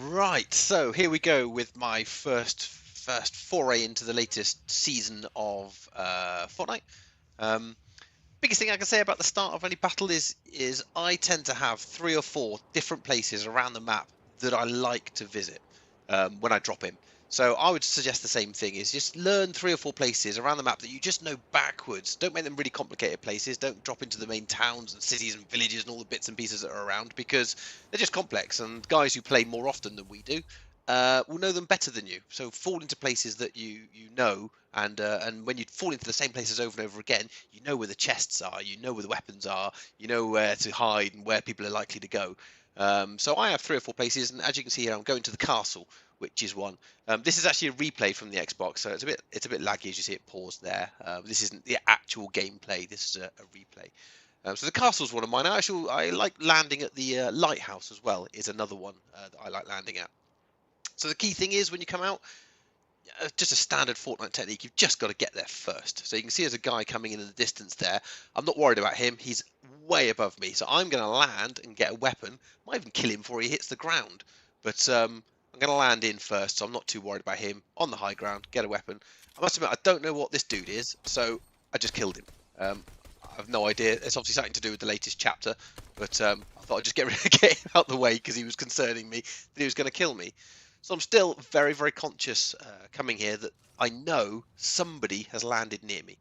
Right, so here we go with my first foray into the latest season of Fortnite. Um, Biggest thing I can say about the start of any battle is I tend to have 3 or 4 different places around the map that I like to visit when I drop in. So I would suggest the same thing: is just learn 3 or 4 places around the map that you just know backwards. Don't make them really complicated places. Don't drop into the main towns and cities and villages and all the bits and pieces that are around, because they're just complex. And guys who play more often than we do will know them better than you. So fall into places that you know, and when you fall into the same places over and over again, you know where the chests are, you know where the weapons are, you know where to hide and where people are likely to go. So I have 3 or 4 places, and as you can see here, I'm going to the castle, which is one. This is actually a replay from the Xbox, so it's a bit laggy as you see it paused there. This isn't the actual gameplay. This is a replay. So the castle's one of mine. I like landing at the lighthouse as well. Is another one that I like landing at. So the key thing is, when you come out, just a standard Fortnite technique, you've just got to get there first. So you can see there's a guy coming in the distance there. I'm not worried about him. He's way above me. So I'm going to land and get a weapon. Might even kill him before he hits the ground. But I'm going to land in first, so I'm not too worried about him. On the high ground, get a weapon. I must admit, I don't know what this dude is, so I just killed him. I have no idea. It's obviously something to do with the latest chapter, but I thought I'd just get him out the way because he was concerning me that he was going to kill me. So I'm still very, very conscious coming here that I know somebody has landed near me.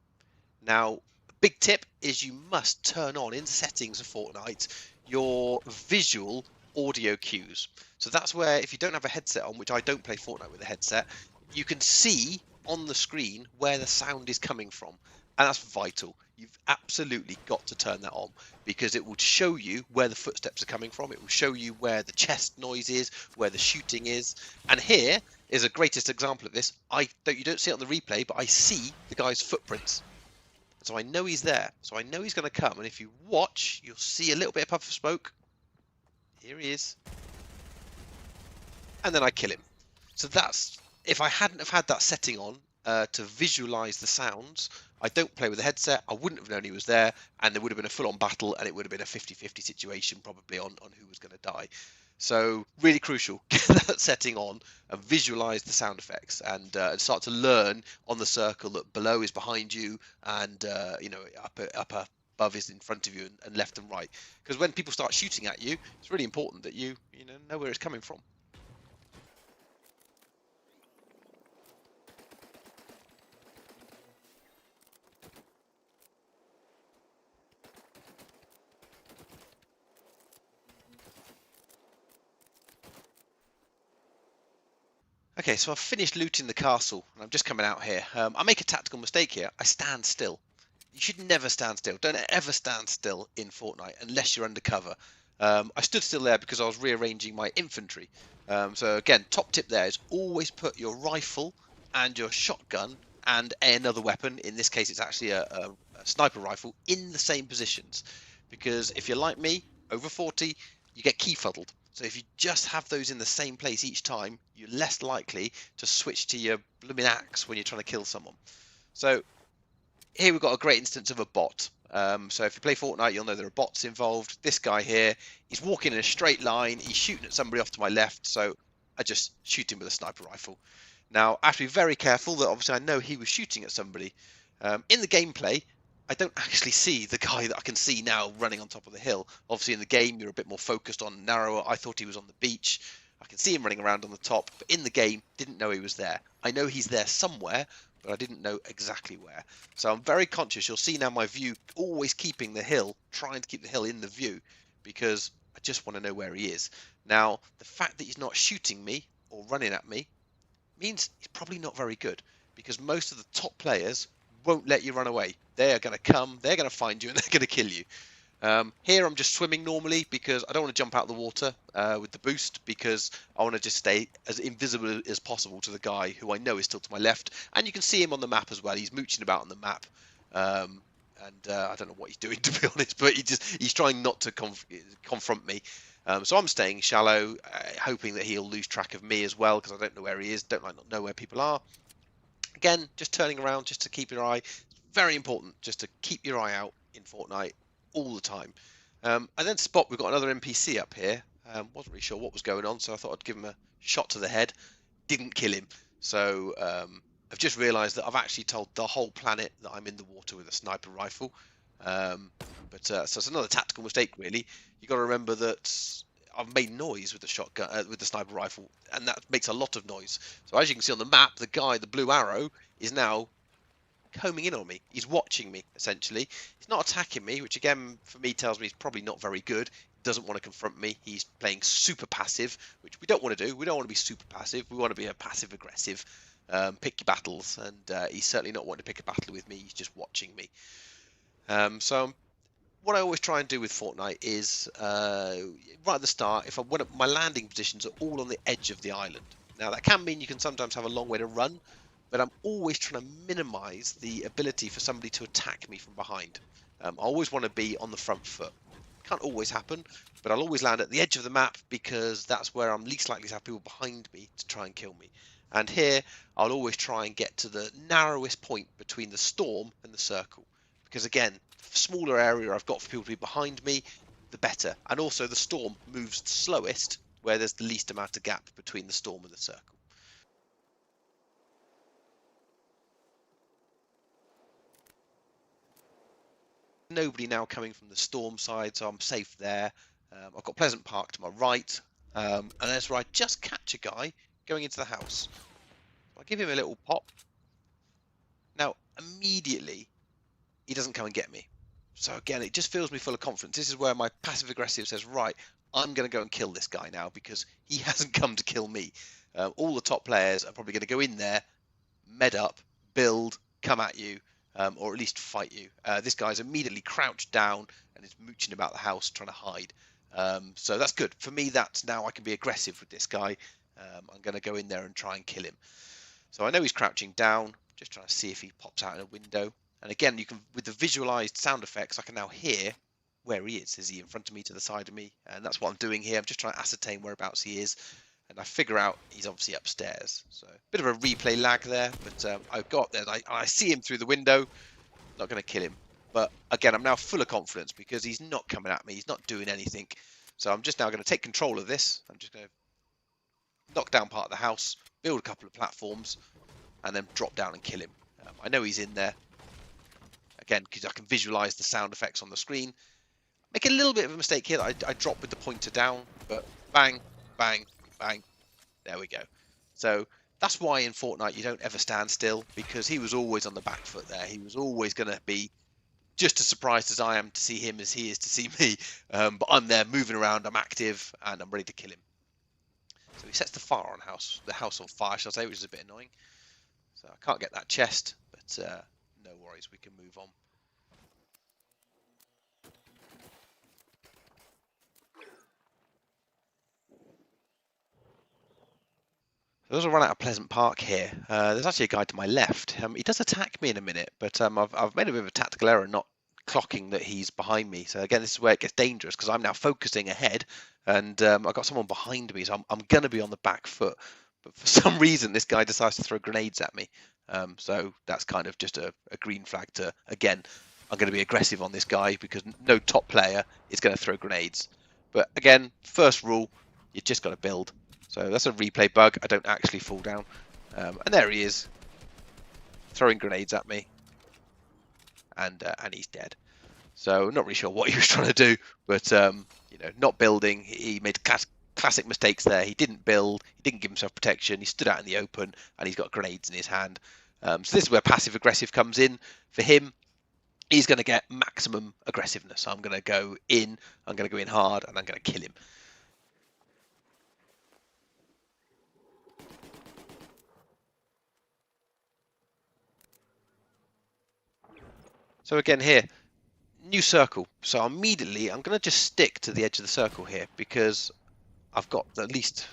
Now, a big tip is you must turn on in settings of Fortnite your visual audio cues. So that's where, if you don't have a headset on, which I don't play Fortnite with a headset, you can see on the screen where the sound is coming from. And that's vital. You've absolutely got to turn that on, because it will show you where the footsteps are coming from. It will show you where the chest noise is, where the shooting is. And here is a greatest example of this. You don't see it on the replay, but I see the guy's footprints. So I know he's there. So I know he's going to come. And if you watch, you'll see a little bit of puff of smoke. Here he is. And then I kill him. So that's, if I hadn't have had that setting on to visualize the sounds, I don't play with a headset, I wouldn't have known he was there, and there would have been a full-on battle, and it would have been a 50-50 situation probably on who was going to die. So really crucial, get that setting on and visualize the sound effects, and start to learn on the circle that below is behind you, and up above is in front of you, and left and right. Because when people start shooting at you, it's really important that you know where it's coming from. Okay, so I've finished looting the castle, and I'm just coming out here. I make a tactical mistake here. I stand still. You should never stand still. Don't ever stand still in Fortnite unless you're undercover. I stood still there because I was rearranging my infantry. So again, top tip there is always put your rifle and your shotgun and another weapon, in this case it's actually a sniper rifle, in the same positions. Because if you're like me, over 40, you get key fuddled. So if you just have those in the same place each time, you're less likely to switch to your blooming axe when you're trying to kill someone. So here we've got a great instance of a bot. So if you play Fortnite, you'll know there are bots involved. This guy here, he's walking in a straight line. He's shooting at somebody off to my left, so I just shoot him with a sniper rifle. Now, I have to be very careful that obviously I know he was shooting at somebody. In the gameplay, I don't actually see the guy that I can see now running on top of the hill. Obviously in the game, you're a bit more focused on narrower. I thought he was on the beach. I can see him running around on the top, but in the game, didn't know he was there. I know he's there somewhere, but I didn't know exactly where. So I'm very conscious. You'll see now my view always keeping the hill, trying to keep the hill in the view, because I just want to know where he is. Now, the fact that he's not shooting me or running at me means he's probably not very good, because most of the top players won't let you run away. They are going to come, they're going to find you, and they're going to kill you. Here I'm just swimming normally because I don't want to jump out of the water with the boost, because I want to just stay as invisible as possible to the guy who I know is still to my left. And you can see him on the map as well. He's mooching about on the map. I don't know what he's doing, to be honest, but he's trying not to confront me. So I'm staying shallow, hoping that he'll lose track of me as well, because I don't know where he is, don't like not know where people are. Again, just turning around just to keep your eye. Very important just to keep your eye out in Fortnite all the time. And then spot, we've got another NPC up here. Wasn't really sure what was going on, so I thought I'd give him a shot to the head. Didn't kill him. So I've just realised that I've actually told the whole planet that I'm in the water with a sniper rifle. Um, so it's another tactical mistake, really. You got to remember that I've made noise with the shotgun, with the sniper rifle, and that makes a lot of noise. So as you can see on the map, the guy, the blue arrow, is now homing in on me. He's watching me, essentially. He's not attacking me, which again, for me, tells me he's probably not very good. He doesn't want to confront me. He's playing super passive, which we don't want to do. We don't want to be super passive. We want to be a passive aggressive. Pick your battles, and he's certainly not wanting to pick a battle with me. He's just watching me. So what I always try and do with Fortnite is right at the start, if I want my landing positions are all on the edge of the island. Now that can mean you can sometimes have a long way to run, but I'm always trying to minimize the ability for somebody to attack me from behind. I always want to be on the front foot. Can't always happen, but I'll always land at the edge of the map because that's where I'm least likely to have people behind me to try and kill me. And here, I'll always try and get to the narrowest point between the storm and the circle. Because again, the smaller area I've got for people to be behind me, the better. And also the storm moves slowest where there's the least amount of gap between the storm and the circle. Nobody now coming from the storm side, so I'm safe there. I've got Pleasant Park to my right, and that's where I just catch a guy going into the house. I give him a little pop. Now, immediately, he doesn't come and get me. So again, it just fills me full of confidence. This is where my passive aggressive says, right, I'm going to go and kill this guy now because he hasn't come to kill me. All the top players are probably going to go in there, med up, build, come at you, or at least fight you. This guy's immediately crouched down and is mooching about the house trying to hide. So that's good. For me, that's now I can be aggressive with this guy. I'm going to go in there and try and kill him. So I know he's crouching down, just trying to see if he pops out in a window. And again, you can, with the visualized sound effects, I can now hear where he is. Is he in front of me, to the side of me? And that's what I'm doing here. I'm just trying to ascertain whereabouts he is. And I figure out he's obviously upstairs. So a bit of a replay lag there, but I've got there. I see him through the window. Not going to kill him. But again, I'm now full of confidence because he's not coming at me. He's not doing anything. So I'm just now going to take control of this. I'm just going to knock down part of the house, build a couple of platforms, and then drop down and kill him. I know he's in there. Again, because I can visualize the sound effects on the screen. Make a little bit of a mistake here. I drop with the pointer down, but bang, bang, bang. There we go. So that's why in Fortnite you don't ever stand still, because he was always on the back foot there. He was always going to be just as surprised as I am to see him as he is to see me. But I'm there moving around, I'm active, and I'm ready to kill him. So he sets the house on fire, shall I say, which is a bit annoying. So I can't get that chest, but no worries, we can move on. So as I run out of Pleasant Park here, there's actually a guy to my left. He does attack me in a minute, but I've made a bit of a tactical error not clocking that he's behind me. So again, this is where it gets dangerous because I'm now focusing ahead, and I've got someone behind me, so I'm going to be on the back foot. But for some reason, this guy decides to throw grenades at me. So that's kind of just a green flag to, again, I'm going to be aggressive on this guy because no top player is going to throw grenades. But again, first rule, you just got to build. So that's a replay bug. I don't actually fall down. And there he is, throwing grenades at me. And he's dead. So not really sure what he was trying to do, but you know, not building. He made classic mistakes there. He didn't build. He didn't give himself protection. He stood out in the open, and he's got grenades in his hand. So this is where passive aggressive comes in for him. He's going to get maximum aggressiveness. I'm going to go in. I'm going to go in hard, and I'm going to kill him. So again here, new circle. So immediately I'm going to just stick to the edge of the circle here because I've got the least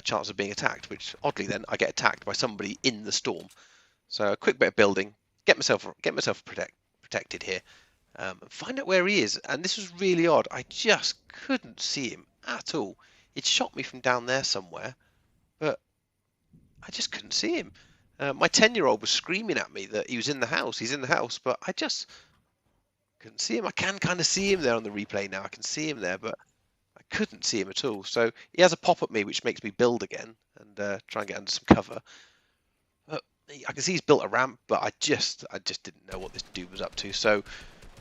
chance of being attacked, which oddly then I get attacked by somebody in the storm. So a quick bit of building, get myself protected here, and find out where he is. And this was really odd. I just couldn't see him at all. It shot me from down there somewhere, but I just couldn't see him. My 10-year-old was screaming at me that he was in the house. He's in the house, but I just couldn't see him. I can kind of see him there on the replay now. I can see him there, but I couldn't see him at all. So he has a pop at me, which makes me build again and try and get under some cover. But I can see he's built a ramp, but I just didn't know what this dude was up to. So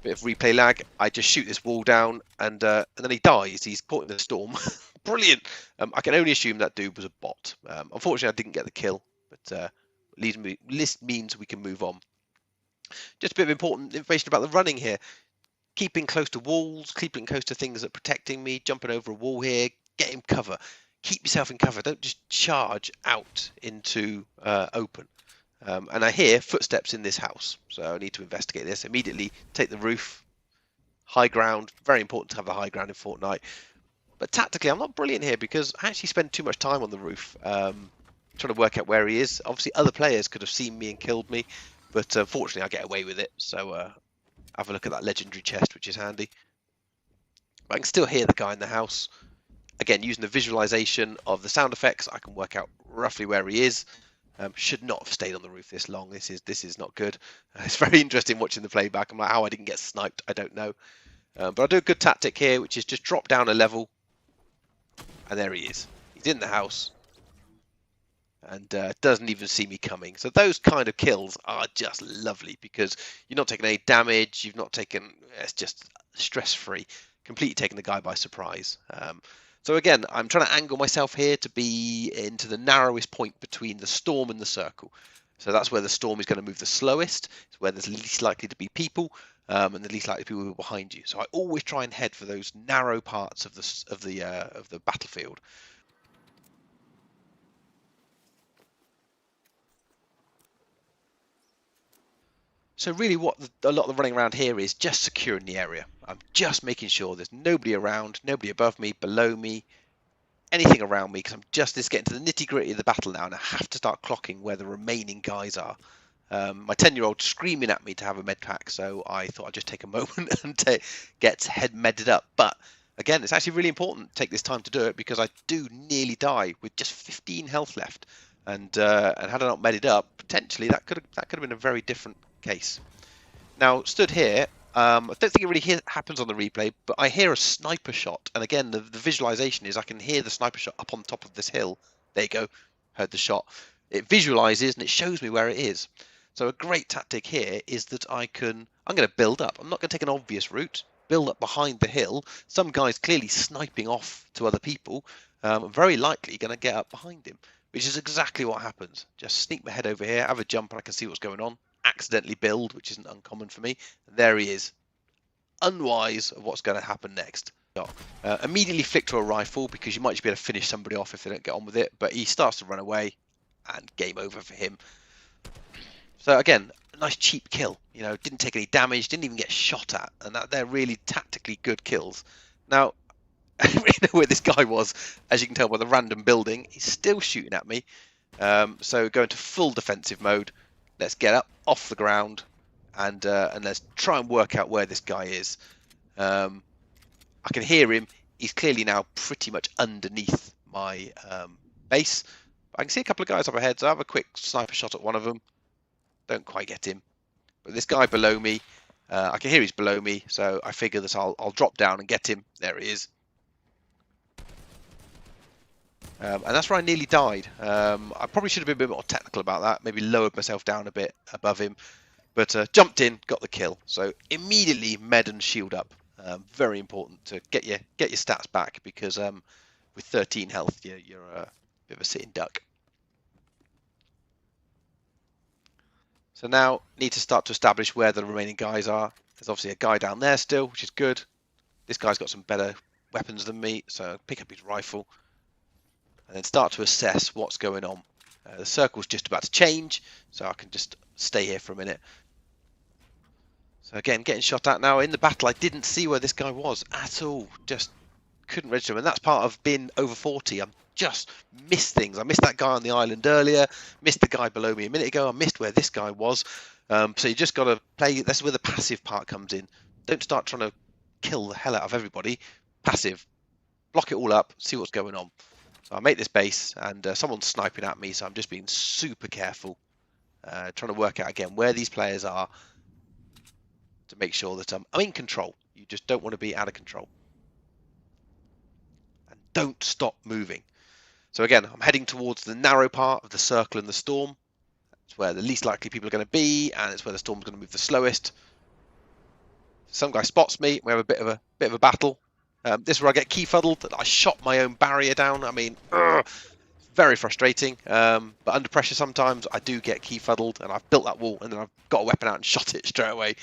bit of replay lag. I just shoot this wall down, and then he dies. He's caught in the storm. Brilliant. I can only assume that dude was a bot. Unfortunately, I didn't get the kill, but this means we can move on. Just a bit of important information about the running here. Keeping close to walls, keeping close to things that are protecting me, jumping over a wall here, getting cover. Keep yourself in cover. Don't just charge out into open. And I hear footsteps in this house, so I need to investigate this. Immediately take the roof. High ground, very important to have the high ground in Fortnite. But tactically, I'm not brilliant here because I actually spend too much time on the roof trying to work out where he is. Obviously, other players could have seen me and killed me, but unfortunately, I get away with it. So have a look at that legendary chest, which is handy. But I can still hear the guy in the house. Again, using the visualization of the sound effects, I can work out roughly where he is. Should not have stayed on the roof this long. This is not good. It's very interesting watching the playback. I'm like, how I didn't get sniped, I don't know. But I'll do a good tactic here, which is just drop down a level. And there he is. He's in the house. And doesn't even see me coming. So those kind of kills are just lovely because you're not taking any damage. You've not taken... It's just stress-free. Completely taking the guy by surprise. So again, I'm trying to angle myself here to be into the narrowest point between the storm and the circle. So that's where the storm is going to move the slowest. It's where there's least likely to be people. And the least likely people behind you. So I always try and head for those narrow parts of the battlefield. So really, what a lot of the running around here is just securing the area. I'm just making sure there's nobody around, nobody above me, below me, anything around me, because I'm just getting to the nitty gritty of the battle now, and I have to start clocking where the remaining guys are. My 10-year-old screaming at me to have a med pack, so I thought I'd just take a moment and get head medded up. But again, it's actually really important to take this time to do it because I do nearly die with just 15 health left, and had I not medded up, potentially that could have been a very different case. Now, stood here, I don't think it really happens on the replay, but I hear a sniper shot, and again, the visualization is I can hear the sniper shot up on top of this hill. There you go, heard the shot. It visualizes and it shows me where it is. So a great tactic here is that I'm going to build up. I'm not going to take an obvious route, build up behind the hill. Some guy's clearly sniping off to other people. I'm very likely going to get up behind him, which is exactly what happens. Just sneak my head over here, have a jump, and I can see what's going on. Accidentally build, which isn't uncommon for me. And there he is, unwise of what's going to happen next. Immediately flick to a rifle because you might just be able to finish somebody off if they don't get on with it. But he starts to run away, and game over for him. So again, a nice cheap kill. You know, didn't take any damage, didn't even get shot at, and they're really tactically good kills. Now, I don't really know where this guy was, as you can tell by the random building. He's still shooting at me. So go into full defensive mode. Let's get up off the ground, and let's try and work out where this guy is. I can hear him. He's clearly now pretty much underneath my base. I can see a couple of guys up ahead, so I have a quick sniper shot at one of them. Don't quite get him. But this guy below me, I can hear he's below me, so I figure that I'll drop down and get him. There he is. And that's where I nearly died. I probably should have been a bit more technical about that. Maybe lowered myself down a bit above him. But jumped in, got the kill. So immediately med and shield up. Very important to get your stats back because with 13 health, you're a bit of a sitting duck. So now need to start to establish where the remaining guys are. There's obviously a guy down there still, which is good. This guy's got some better weapons than me, so pick up his rifle and then start to assess what's going on. The circle's just about to change, so I can just stay here for a minute. So again, getting shot at now. In the battle, I didn't see where this guy was at all. Just couldn't register him, and that's part of being over 40. I'm just missed things. I missed that guy on the island earlier, missed the guy below me a minute ago, I missed where this guy was. So you just got to play. That's where the passive part comes in. Don't start trying to kill the hell out of everybody. Passive. Block it all up, see what's going on. So I make this base, and someone's sniping at me, so I'm just being super careful. Trying to work out again where these players are to make sure that I'm in control. You just don't want to be out of control. don't stop moving. So again, I'm heading towards the narrow part of the circle and the storm. It's where the least likely people are going to be, and it's where the storm's going to move the slowest. Some guy spots me. We have a bit of a battle. This is where I get key fuddled. I shot my own barrier down. I mean, very frustrating. But under pressure sometimes I do get key fuddled, and I've built that wall, and then I've got a weapon out and shot it straight away.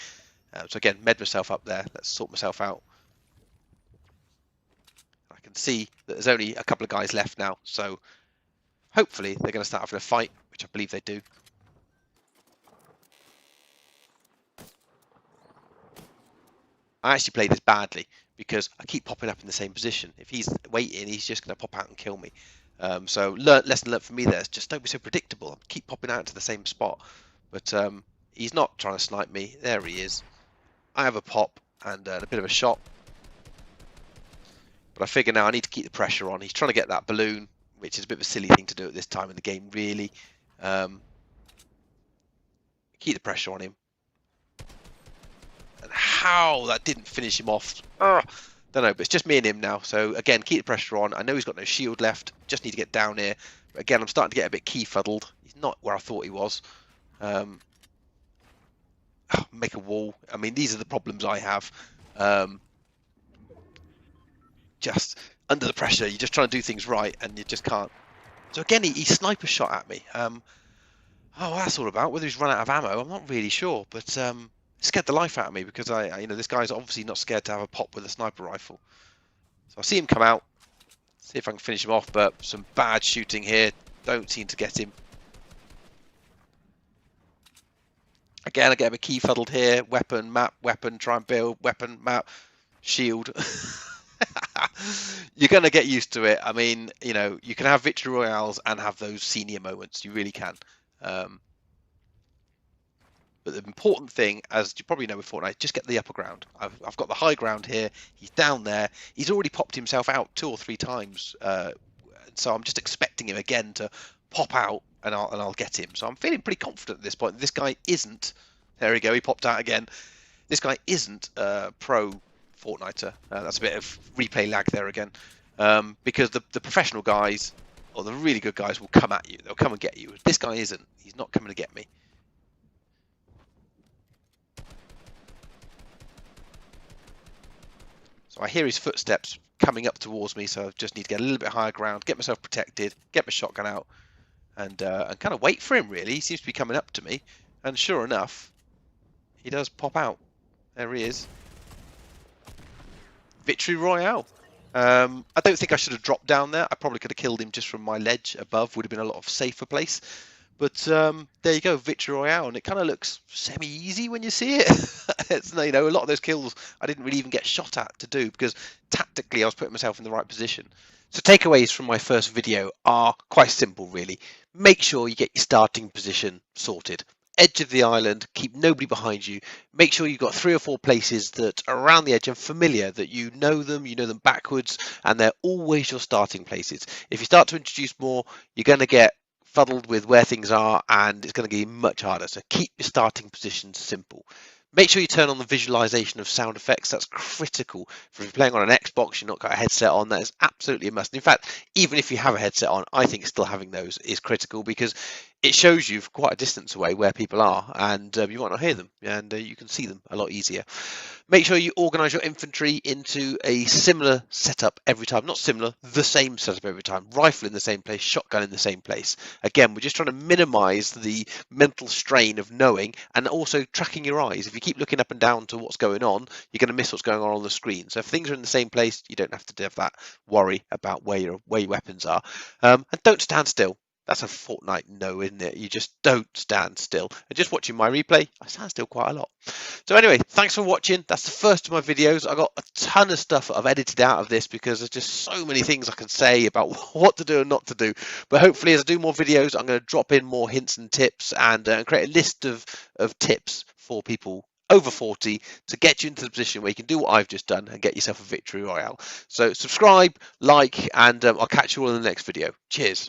So again, med myself up there. Let's sort myself out. I can see that there's only a couple of guys left now, so hopefully they're going to start having a fight, which I believe they do. I actually play this badly because I keep popping up in the same position. If he's waiting, he's just going to pop out and kill me. So lesson learned for me there is just don't be so predictable. Keep popping out to the same spot. But he's not trying to snipe me. There he is. I have a pop and a bit of a shot. But I figure now I need to keep the pressure on. He's trying to get that balloon, which is a bit of a silly thing to do at this time in the game, really. Keep the pressure on him. And how that didn't finish him off, don't know, but it's just me and him now. So again, keep the pressure on. I know he's got no shield left, just need to get down here. But again, I'm starting to get a bit key fuddled. He's not where I thought he was. Make a wall. I mean, these are the problems I have. Just under the pressure, you're just trying to do things right and you just can't. So again, he sniper shot at me. Oh, that's all about. Whether he's run out of ammo, I'm not really sure, but scared the life out of me because you know, this guy's obviously not scared to have a pop with a sniper rifle. So I see him come out, see if I can finish him off, but some bad shooting here. Don't seem to get him. Again, I get a key fuddled here. Weapon, map, weapon, try and build, weapon, map, shield. You're going to get used to it. I mean, you know, you can have victory royales and have those senior moments. You really can. But the important thing, as you probably know with Fortnite, just get the upper ground. I've got the high ground here. He's down there. He's already popped himself out 2 or 3 times. So I'm just expecting him again to pop out, and I'll get him. So I'm feeling pretty confident at this point. This guy isn't. There we go. He popped out again. This guy isn't pro Fortniter. That's a bit of replay lag there again. Because the professional guys, or the really good guys, will come at you. They'll come and get you. This guy isn't. He's not coming to get me. So I hear his footsteps coming up towards me, so I just need to get a little bit higher ground, get myself protected, get my shotgun out, and kind of wait for him, really. He seems to be coming up to me, and sure enough, he does pop out. There he is. Victory Royale. I don't think I should have dropped down there. I probably could have killed him just from my ledge above. Would have been a lot of safer place. But there you go, Victory Royale, and it kind of looks semi-easy when you see it. It's, you know, a lot of those kills I didn't really even get shot at to do because tactically I was putting myself in the right position. So takeaways from my first video are quite simple, really. Make sure you get your starting position sorted. Edge of the island, keep nobody behind you. Make sure you've got 3 or 4 places that are around the edge and familiar, that you know them backwards, and they're always your starting places. If you start to introduce more, you're going to get fuddled with where things are, and it's going to get much harder. So keep your starting positions simple. Make sure you turn on the visualization of sound effects. That's critical. If you're playing on an Xbox, you've not got a headset on, that is absolutely a must. In fact, even if you have a headset on, I think still having those is critical because it shows you quite a distance away where people are, and you might not hear them, and you can see them a lot easier. Make sure you organize your infantry into a similar setup every time. Not similar, the same setup every time. Rifle in the same place, shotgun in the same place. Again, we're just trying to minimize the mental strain of knowing and also tracking your eyes. If you keep looking up and down to what's going on, you're going to miss what's going on the screen. So if things are in the same place, you don't have to have that worry about where your weapons are. And don't stand still. That's a Fortnite no, isn't it? You just don't stand still. And just watching my replay, I stand still quite a lot. So anyway, thanks for watching. That's the first of my videos. I got a ton of stuff that I've edited out of this because there's just so many things I can say about what to do and not to do. But hopefully as I do more videos, I'm going to drop in more hints and tips and create a list of tips for people over 40 to get you into the position where you can do what I've just done and get yourself a victory royale. So subscribe, like, and I'll catch you all in the next video. Cheers.